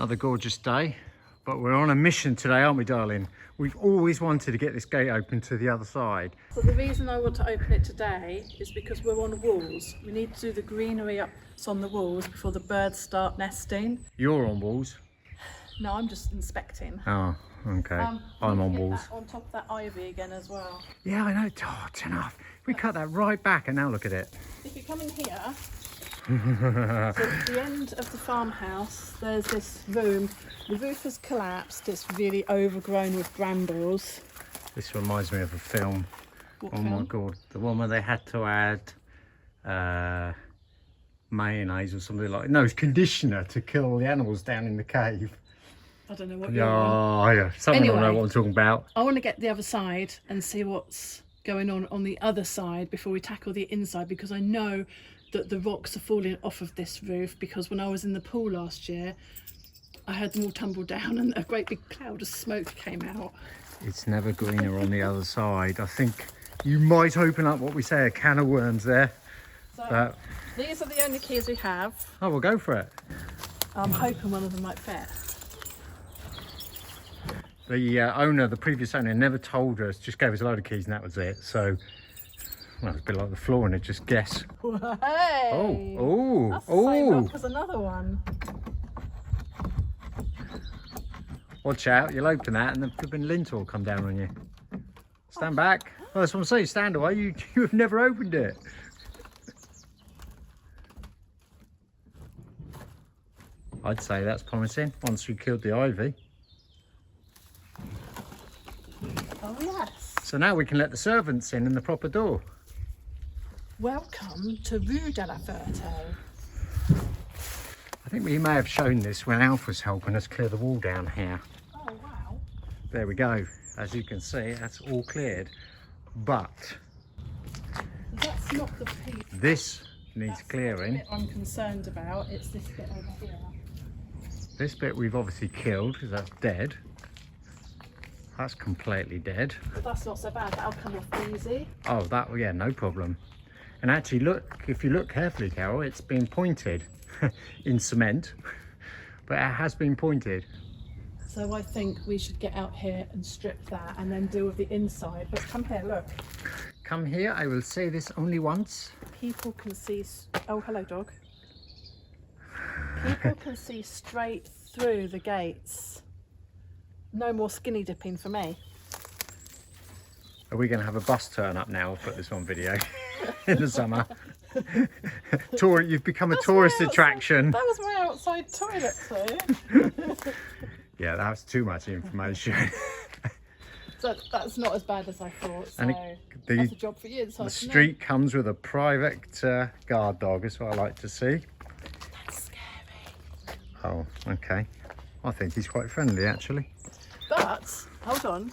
Another gorgeous day, but we're on a mission today, aren't we, darling? We've always wanted to get this gate open to the other side. So the reason I want to open it today is because we're on walls. We need to do the greenery up on the walls before the birds start nesting. You're on walls? No, I'm just inspecting. Oh, okay. I'm on walls. On top of that ivy again as well. Yeah, I know. Oh, it's enough. We cut that right back and now look at it. If you come in here, so at the end of the farmhouse, there's this room. The roof has collapsed. It's really overgrown with brambles. This reminds me of a film. What film? My God. The one where they had to add mayonnaise or something like that. No, it's conditioner to kill the animals down in the cave. I don't know what you're on. Yeah. Someone will know what I'm talking about. I want to get the other side and see what's going on the other side before we tackle the inside, because I know that the rocks are falling off of this roof, because when I was in the pool last year I heard them all tumble down and a great big cloud of smoke came out. It's never greener on the other side. I think you might open up what we say a can of worms there. So these are the only keys we have. Oh, we'll go for it. I'm hoping one of them might fit. The previous owner never told us, just gave us a load of keys and that was it. So, well, it's a bit like the floor and it just guess. Hey! Oh! That's the same rock as another one. Watch out, you'll open that and the flipping lintel will come down on you. Stand back. Well, that's what I'm saying, stand away. You have never opened it. I'd say that's promising once we killed the ivy. Oh yes. So now we can let the servants in the proper door. Welcome to Rue de la Ferte. I think we may have shown this when Alf was helping us clear the wall down here. Oh wow. There we go. As you can see, that's all cleared. But That's not the piece. this needs clearing. That's the bit I'm concerned about. It's this bit over here. This bit we've obviously killed because that's dead. That's completely dead. But that's not so bad. That'll come off easy. Oh, yeah, no problem. And actually, look, if you look carefully, Carol, it's been pointed in cement, but it has been pointed. So I think we should get out here and strip that and then deal with the inside. But come here, look. Come here, I will say this only once. People can see... Oh, hello, dog. People can see straight through the gates. No more skinny dipping for me. Are we going to have a bus turn up now? I'll put this on video in the summer. You've become a tourist attraction. That was my outside toilet too. Yeah, that's too much information. So that's not as bad as I thought. So And that's a job for you. The street comes with a private guard dog. That's what I like to see. That's scary. Oh, okay. I think he's quite friendly, actually. But hold on,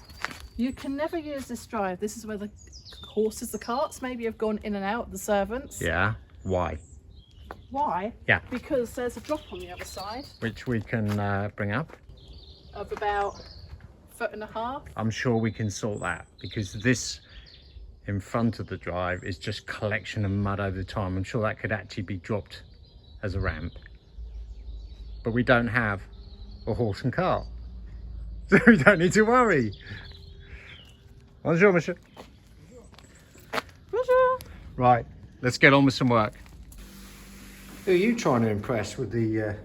you can never use this drive. This is where the horses, the carts maybe have gone in and out, the servants. Yeah. Why? Why? Yeah. Because there's a drop on the other side Which we can bring up. of about 1.5 feet. I'm sure we can sort that because this in front of the drive is just collection of mud over the time. I'm sure that could actually be dropped as a ramp. But we don't have a horse and cart. So we don't need to worry. Bonjour, monsieur. Bonjour. Right, let's get on with some work. Who are you trying to impress with the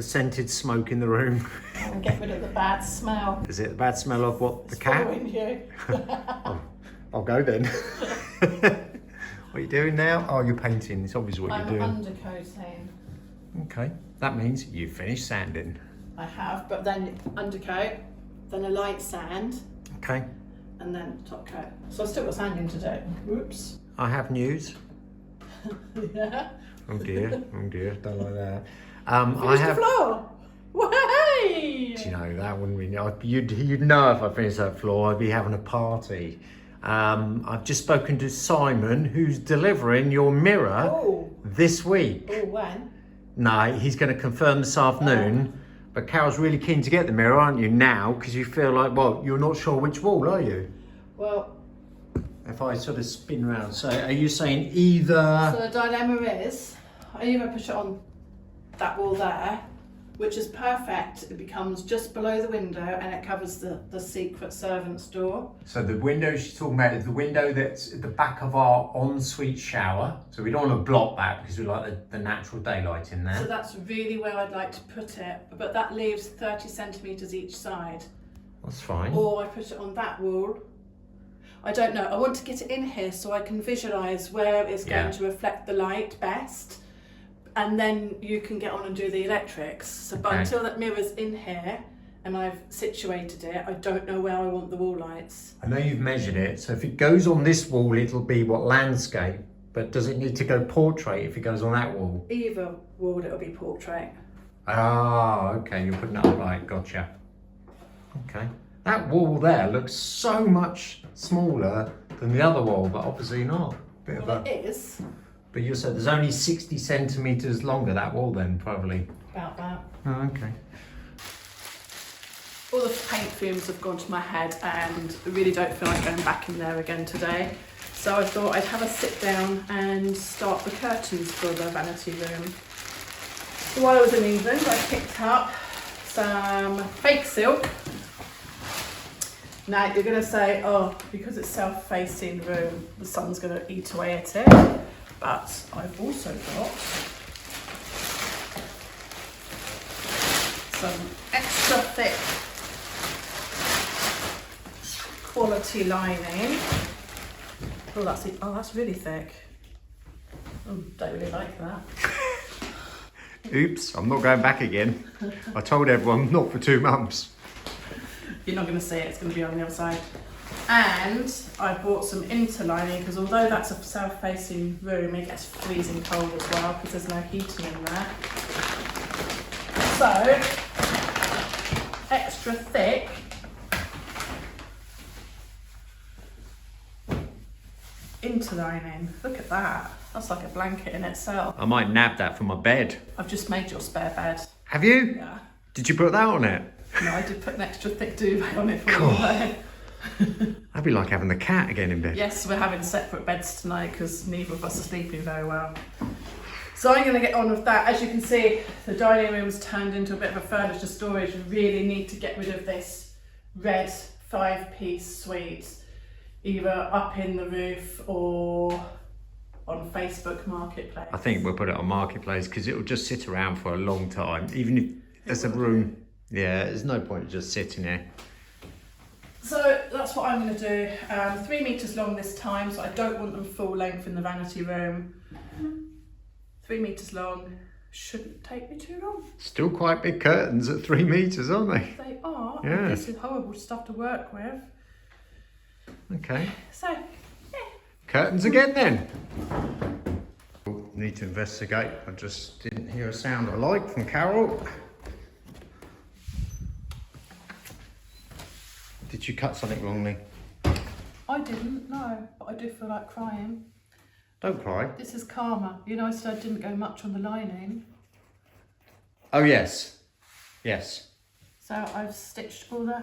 scented smoke in the room? And get rid of the bad smell. Is it the bad smell of what? The cat? Following you. I'll go then. What are you doing now? Oh, you're painting. It's obvious what you're doing. I'm undercoating. Okay, that means you finished sanding. I have, but then undercoat, then a light sand, Okay. and then top coat. So I've still got sanding to do. Whoops. I have news. Yeah. Oh dear, don't like that. Finish the floor. Way! Do you know, that wouldn't be, you'd know if I finished that floor, I'd be having a party. I've just spoken to Simon, who's delivering your mirror this week. Oh, when? No, he's going to confirm this afternoon. But Carol's really keen to get the mirror, aren't you, now? Because you feel like, well, you're not sure which wall, are you? Well... If I sort of spin around, so are you saying either... So the dilemma is, I either push it on that wall there, which is perfect. It becomes just below the window and it covers the secret servant's door. So the window she's talking about is the window that's at the back of our ensuite shower. So we don't want to block that because we like the natural daylight in there. So that's really where I'd like to put it, but that leaves 30 centimetres each side. That's fine. Or I put it on that wall. I don't know. I want to get it in here so I can visualise where it's going to reflect the light best. And then you can get on and do the electrics. So, but until that mirror's in here and I've situated it, I don't know where I want the wall lights. I know you've measured it, so if it goes on this wall, it'll be what, landscape? But does it need to go portrait if it goes on that wall? Either wall, it'll be portrait. Ah, okay, you're putting it up right, gotcha. Okay. That wall there looks so much smaller than the other wall, but obviously not. Well, it is. But you said there's only 60 centimetres longer, that wall then, probably. About that. Oh, okay. All the paint fumes have gone to my head and I really don't feel like going back in there again today. So I thought I'd have a sit down and start the curtains for the vanity room. So while I was in England, I picked up some fake silk. Now you're going to say, oh, because it's self-facing room, the sun's going to eat away at it. But I've also got some extra thick quality lining. Oh, that's really thick. Oh, don't really like that. Oops, I'm not going back again. I told everyone not for 2 months. You're not going to see it, it's going to be on the other side. And I bought some interlining because although that's a south-facing room, it gets freezing cold as well because there's no heating in there. So, extra thick interlining. Look at that. That's like a blanket in itself. I might nab that for my bed. I've just made your spare bed. Have you? Yeah. Did you put that on it? No, I did put an extra thick duvet on it for you. That'd be like having the cat again in bed. Yes, we're having separate beds tonight because neither of us are sleeping very well. So I'm going to get on with that. As you can see, the dining room's turned into a bit of a furniture storage. We really need to get rid of this red 5-piece suite, either up in the roof or on Facebook Marketplace. I think we'll put it on Marketplace because it'll just sit around for a long time. Even if there's a room, yeah, there's no point just sitting there. So that's what I'm going to do. 3 metres long this time, so I don't want them full length in the vanity room. 3 metres long, shouldn't take me too long. Still quite big curtains at 3 metres, aren't they? They are, Yeah. and this is horrible stuff to work with. Okay. So, yeah. Curtains again then. Need to investigate. I just didn't hear a sound I like from Carol. Did you cut something wrongly? I didn't, no, but I do feel like crying. Don't cry. This is karma. You know, I said I didn't go much on the lining. Oh yes. Yes. So I've stitched all the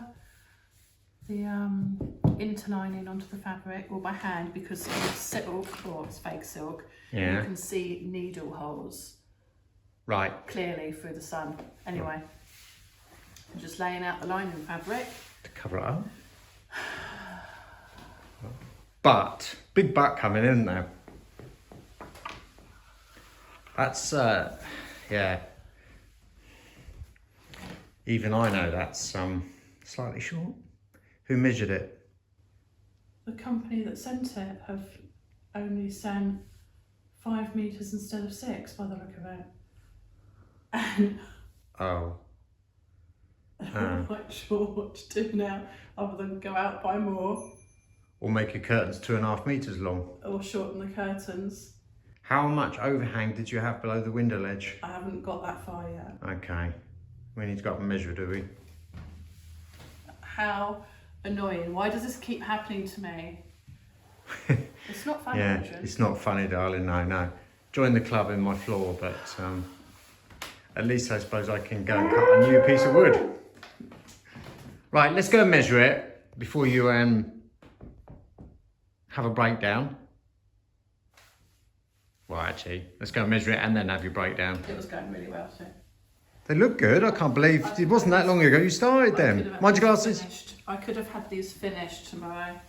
interlining onto the fabric, or by hand, because it's silk, or it's fake silk. Yeah. You can see needle holes Right. clearly through the sun. Anyway, I'm just laying out the lining fabric. To cover it up. But, big but coming in now. That's, yeah. Even I know that's slightly short. Who measured it? The company that sent it have only sent 5 metres instead of 6 by the look of it. And Oh. I'm not quite sure what to do now, other than go out, buy more, Or make your curtains 2.5 metres long. or shorten the curtains. How much overhang did you have below the window ledge? I haven't got that far yet. Okay. We need to go up and measure, do we? How annoying. Why does this keep happening to me? It's not funny, Yeah, Adrian. it's not funny, darling. No. Join the club in my floor, but at least I suppose I can go and cut a new piece of wood. Right, let's go and measure it before you have a breakdown. Well, actually, let's go and measure it and then have your breakdown. It was going really well too. They look good. I can't believe it wasn't that long ago you started them. Mind your glasses. I could have had these finished tomorrow.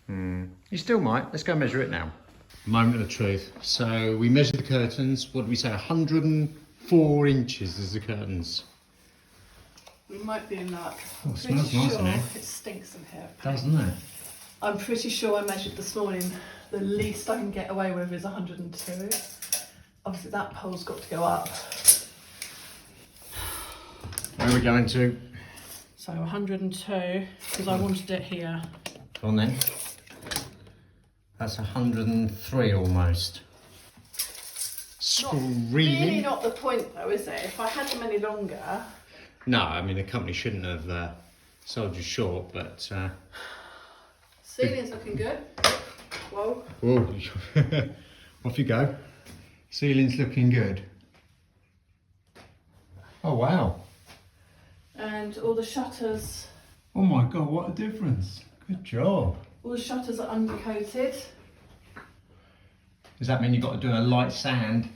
You still might. Let's go measure it now. Moment of truth. So we measured the curtains. What did we say? 104 inches is the curtains. We might be in luck. Oh, it smells nice in here. It stinks in here. Doesn't it? I'm pretty sure I measured this morning. The least I can get away with is 102. Obviously that pole's got to go up. Where are we going to? So 102, because I wanted it here. Go on then. That's 103 almost. Screaming. Really not the point though, is it? If I had them any longer. No, I mean the company shouldn't have sold you short, but... Ceiling's looking good. Whoa. Whoa. Off you go. Ceiling's looking good. Oh wow. And all the shutters. Oh my god, what a difference. Good job. All the shutters are undercoated. Does that mean you've got to do a light sand?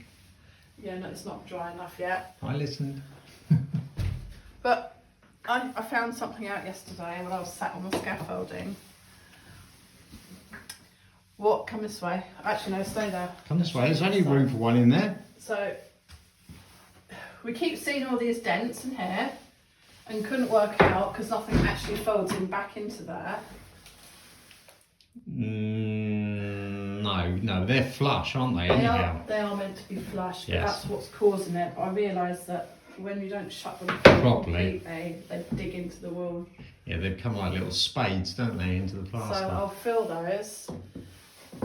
Yeah, no, it's not dry enough yet. I listened. But I found something out yesterday when I was sat on the scaffolding. What? Come this way. Actually, no, stay there. Come this way, there's only room for one in there. So, we keep seeing all these dents in here and couldn't work out because nothing actually folds in back into there. No, they're flush, aren't they, anyhow? They are meant to be flush, but Yes. that's what's causing it. But I realised that when you don't shut them Properly. completely, they dig into the wall. Yeah, they become like little spades, don't they, into the plaster? So I'll fill those,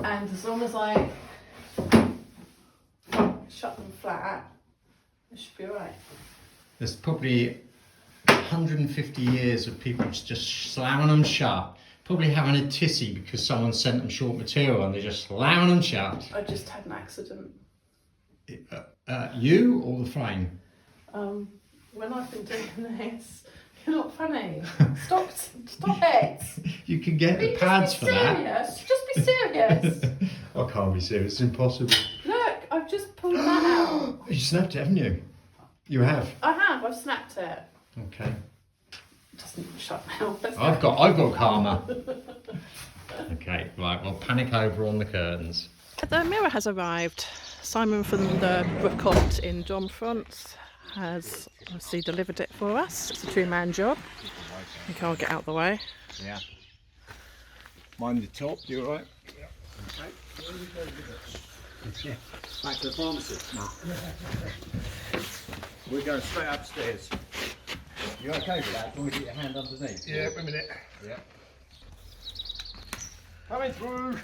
and as long as I shut them flat, it should be alright. There's probably 150 years of people just slamming them shut. Probably having a tissy because someone sent them short material and they're just slamming them shut. I just had an accident. You or the frame? When I've been doing this, you're not funny. Stop it. You can get the pads for that. Just be serious. I can't be serious, it's impossible. Look, I've just pulled that out. You snapped it, haven't you? You have? I have, I've snapped it. Okay. It doesn't shut now. I've got karma. Okay, right, well panic over on the curtains. The mirror has arrived. Simon from the Brookout in Domfront has obviously delivered it for us. It's a two-man job. You can't get out the way. Yeah. Mind the top, you alright? Yeah. Okay. Yeah. Back to the pharmacy. No. We're going straight upstairs. You okay with that? Can we get your hand underneath? Yeah, wait a minute. Yeah. Coming through.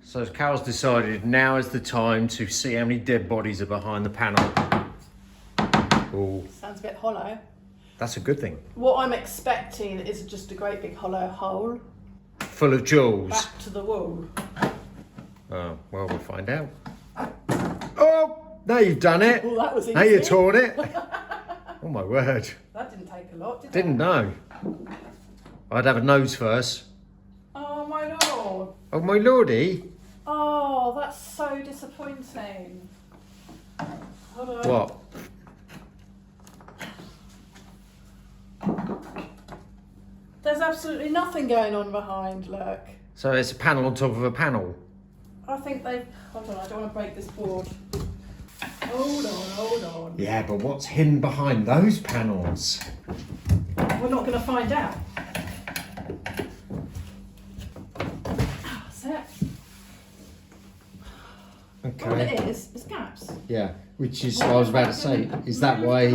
So Carol's decided now is the time to see how many dead bodies are behind the panel. Oh, Sounds a bit hollow. that's a good thing. What I'm expecting is just a great big hollow hole Full of jewels. back to the wall. Oh, well, we'll find out. Oh, now you've done it. Oh, that was easy. Now you've torn it. Oh my word. That didn't take a lot, did it? Didn't know. I'd have a nose first. Oh my lord. Oh my lordy. Oh, that's so disappointing. Hold on. What? There's absolutely nothing going on behind, look. So it's a panel on top of a panel. I think they've... Hold on, I don't want to break this board. Hold on. Yeah, but what's hidden behind those panels? We're not going to find out. That's it. Okay. All it is gaps. Yeah, which is what I was about to say. Is that why he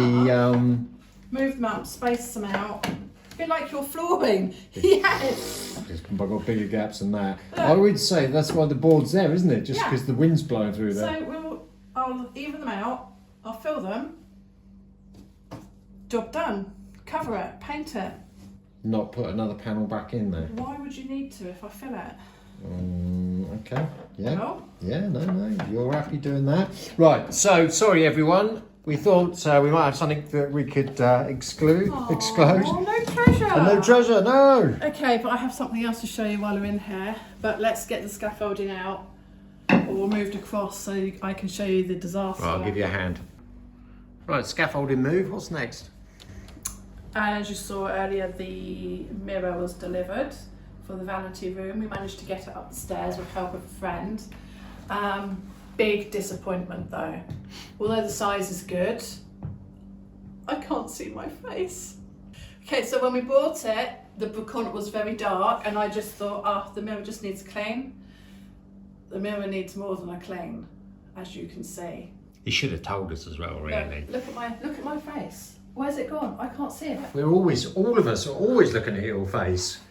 Move them up, space them out. A bit like your flooring. Yes. I've got bigger gaps than that. I would say that's why the board's there, isn't it? Just Yeah. because the wind's blowing through there. So I'll even them out. I'll fill them. Job done. Cover it. Paint it. Not put another panel back in there. Why would you need to if I fill it? Okay. Yeah. Well, Yeah, no, you're happy doing that. Right, so sorry everyone. We thought we might have something that we could exclude. oh, no pressure. treasure! A new treasure, no! Okay, but I have something else to show you while we're in here. But let's get the scaffolding out, or moved across so I can show you the disaster. Right, I'll give you a hand. Right, scaffolding move, what's next? As you saw earlier, the mirror was delivered for the vanity room. We managed to get it up the stairs with help of a friend. Big disappointment though. Although the size is good, I can't see my face. Okay, so when we bought it, the booklet was very dark and I just thought, the mirror just needs a clean. The mirror needs more than a clean, as you can see. You should have told us as well, really. Look at my face. Where's it gone? I can't see it. All of us are always looking at your face.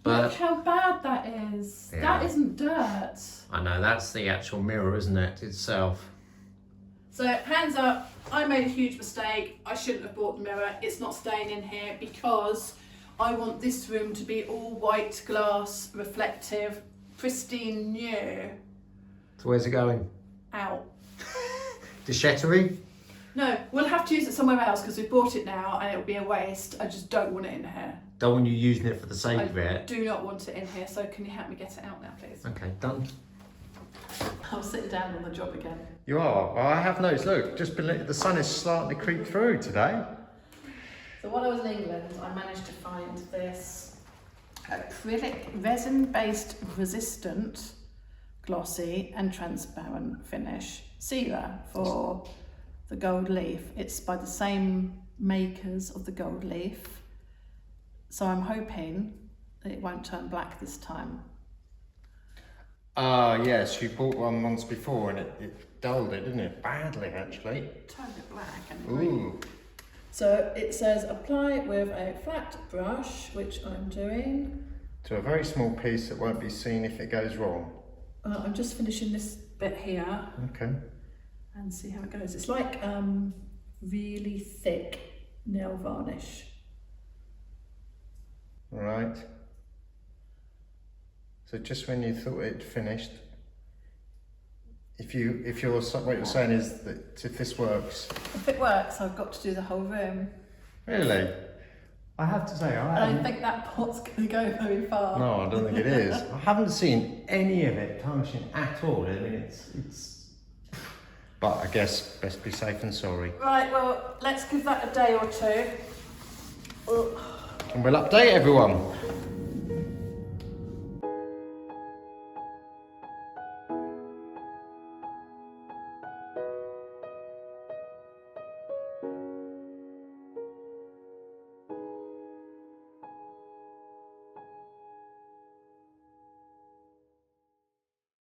But Look how bad that is. Yeah. That isn't dirt. I know, that's the actual mirror, isn't it, itself? So hands up, I made a huge mistake. I shouldn't have bought the mirror. It's not staying in here because I want this room to be all white glass, reflective, pristine, new. So where's it going? Out. To Chateau? No, we'll have to use it somewhere else because we bought it now and it'll be a waste. I just don't want it in here. Don't want you using it for the sake of I it. do not want it in here, so can you help me get it out now, please? Okay, done. I'm sitting down on the job again. You are? Well, I have noticed, look, the sun is starting to creep through today. So while I was in England, I managed to find this acrylic resin-based resistant, glossy and transparent finish sealer for the gold leaf. It's by the same makers of the gold leaf. So I'm hoping that it won't turn black this time. Yes, you bought one once before and it dulled it, didn't it? Badly, actually. It turned it black anyway. Ooh. So it says apply with a flat brush, which I'm doing. To a very small piece that won't be seen if it goes wrong. I'm just finishing this bit here Okay. and see how it goes. It's like really thick nail varnish. All right. So just when you thought it finished, what you're saying is that if this works. If it works, I've got to do the whole room. Really? I have to say, I don't think that pot's going to go very far. No, I don't think it is. I haven't seen any of it tarnishing at all. I mean, it's. But I guess best be safe than sorry. Right, well, let's give that a day or two. And we'll update everyone.